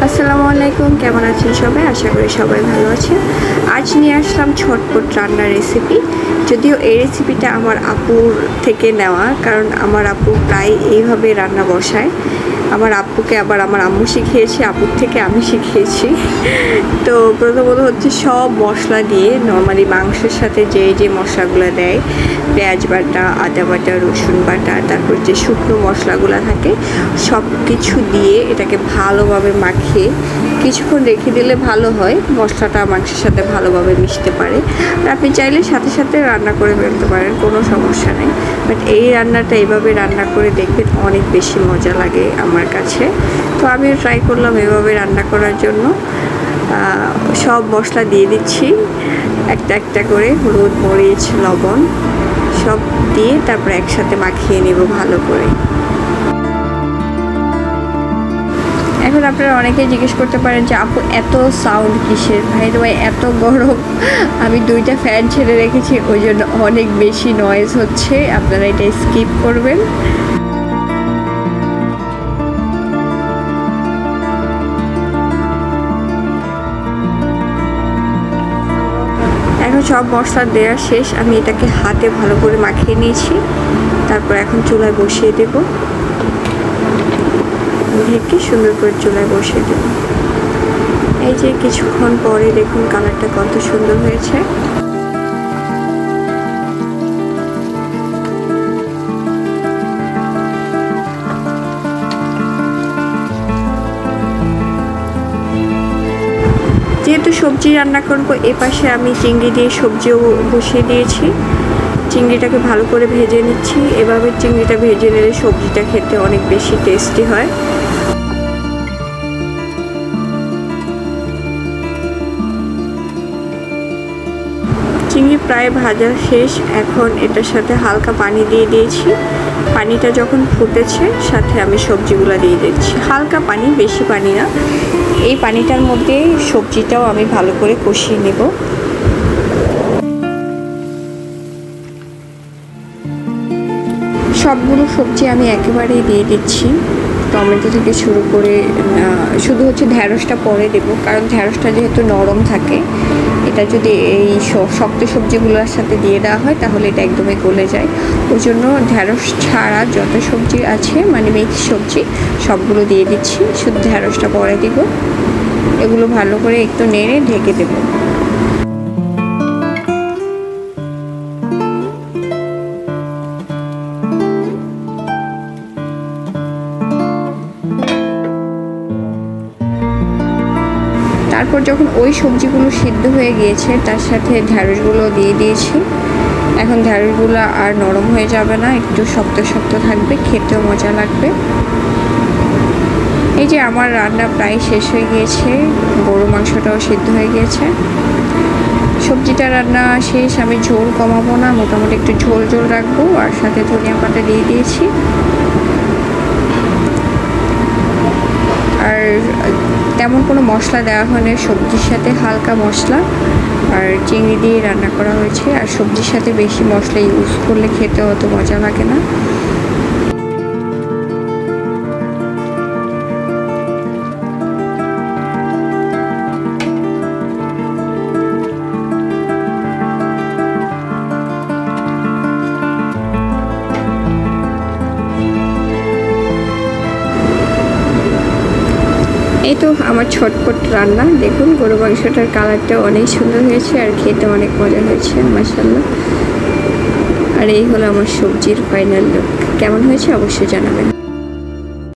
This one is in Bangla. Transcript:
আসসালামু আলাইকুম, কেমন আছেন সবাই? আশা করি সবাই ভালো আছেন। আজ নিয়ে আসলাম ছটপট রান্নার রেসিপি। যদিও এই রেসিপিটা আমার আপুর থেকে নেওয়া, কারণ আমার আপু প্রায় এইভাবে রান্না বসায়। আমার আব্বুকে আবার আমার আম্মু শিখিয়েছে, আপুর থেকে আমি শিখিয়েছি। তো প্রথমত হচ্ছে সব মশলা দিয়ে নর্মালি মাংসের সাথে যে মশলাগুলো দেয়, পেঁয়াজ বাটা, আদা বাটা, রসুন বাটা, তারপর যে শুকনো মশলাগুলো থাকে সব কিছু দিয়ে এটাকে ভালোভাবে মাখিয়ে কিছুক্ষণ রেখে দিলে ভালো হয়, মশলাটা মাংসের সাথে ভালোভাবে মিশতে পারে। আর আপনি চাইলে সাথে সাথে রান্না করে ফেলতে পারেন, কোনো সমস্যা নেই। বাট এই রান্নাটা এইভাবে রান্না করে দেখবেন অনেক বেশি মজা লাগে আমার কাছে। তো আমিও ট্রাই করলাম এভাবে রান্না করার জন্য। সব মশলা দিয়ে দিচ্ছি একটা একটা করে, হলুদ, মরিচ, লবণ সব দিয়ে তারপর একসাথে মাখিয়ে নেব ভালো করে। এখন আপনারা অনেকেই জিজ্ঞেস করতে পারেন যে আপু এত সাউন্ড কিসের? ভাই এত গরম, আমি 2টা ফ্যান ছেড়ে রেখেছি, ওই জন্য অনেক বেশি নয়েজ হচ্ছে, আপনারা এটা স্কিপ করবেন। এখন সব মশলা দেওয়া শেষ, আমি এটাকে হাতে ভালো করে মাখিয়ে নিয়েছি। তারপর এখন চুলায় বসিয়ে দেব, ঢেকে সুন্দর করে চুলায় বসিয়ে দেব। এই যে কিছুক্ষণ পরে দেখুন কালারটা কত সুন্দর হয়েছে। যেহেতু সবজি রান্না করব, এপাশে আমি চিংড়ি দিয়ে সবজিও বসিয়ে দিয়েছি। চিংড়িটাকে ভালো করে ভেজে নিচ্ছি। এভাবে চিংড়িটা ভেজে নিলে সবজিটা খেতে অনেক বেশি টেস্টি হয়। চিংড়ি প্রায় ভাজা শেষ। এখন এটার সাথে হালকা পানি দিয়ে দিয়েছি। পানিটা যখন ফুটেছে সাথে আমি সবজিগুলো দিয়ে দিচ্ছি। হালকা পানি, বেশি পানি না। এই পানিটার মধ্যে সবজিটাও আমি ভালো করে কষিয়ে নেব। সবগুলো সবজি আমি একেবারেই দিয়ে দিচ্ছি, টমেটো থেকে শুরু করে। শুধু হচ্ছে ঢ্যাঁড়সটা পরে দেব, কারণ ঢ্যাঁড়সটা যেহেতু নরম থাকে, এটা যদি এই শক্ত সবজিগুলোর সাথে দিয়ে দেওয়া হয় তাহলে এটা একদমই গলে যায়। ওই জন্য ঢ্যাঁড়স ছাড়া যত সবজি আছে, মানে মিক্স সবজি, সবগুলো দিয়ে দিচ্ছি, শুধু ঢ্যাঁড়সটা পরে দিব। এগুলো ভালো করে একটু নেড়ে ঢেকে দেবো। তারপর যখন ওই সবজিগুলো সিদ্ধ হয়ে গিয়েছে, তার সাথে ঢ্যাঁড়সগুলো দিয়ে দিয়েছি। এখন ঢ্যাঁড়সগুলো আর নরম হয়ে যাবে না, একটু শক্ত শক্ত থাকবে, খেতেও মজা লাগবে। এই যে আমার রান্না প্রায় শেষ হয়ে গিয়েছে, গরু মাংসটাও সিদ্ধ হয়ে গিয়েছে, সবজিটা রান্না শেষ। আমি ঝোল কমাবো না, মোটামুটি একটু ঝোল ঝোল রাখবো। আর সাথে ধনিয়া পাতা দিয়ে দিয়েছি। আর তেমন কোনো মশলা দেওয়া হয়নি, সবজির সাথে হালকা মশলা আর চিংড়ি দিয়ে রান্না করা হয়েছে। আর সবজির সাথে বেশি মশলা ইউজ করলে খেতে অত মজা লাগে না। এই তো আমার ছটপট রান্না। দেখুন গরু মাংসটার কালারটা অনেক সুন্দর হয়েছে আর খেতে অনেক মজা হয়েছে, মাশাআল্লাহ। আর এই হলো আমার সবজির ফাইনাল লুক। কেমন হয়েছে অবশ্যই জানাবেন।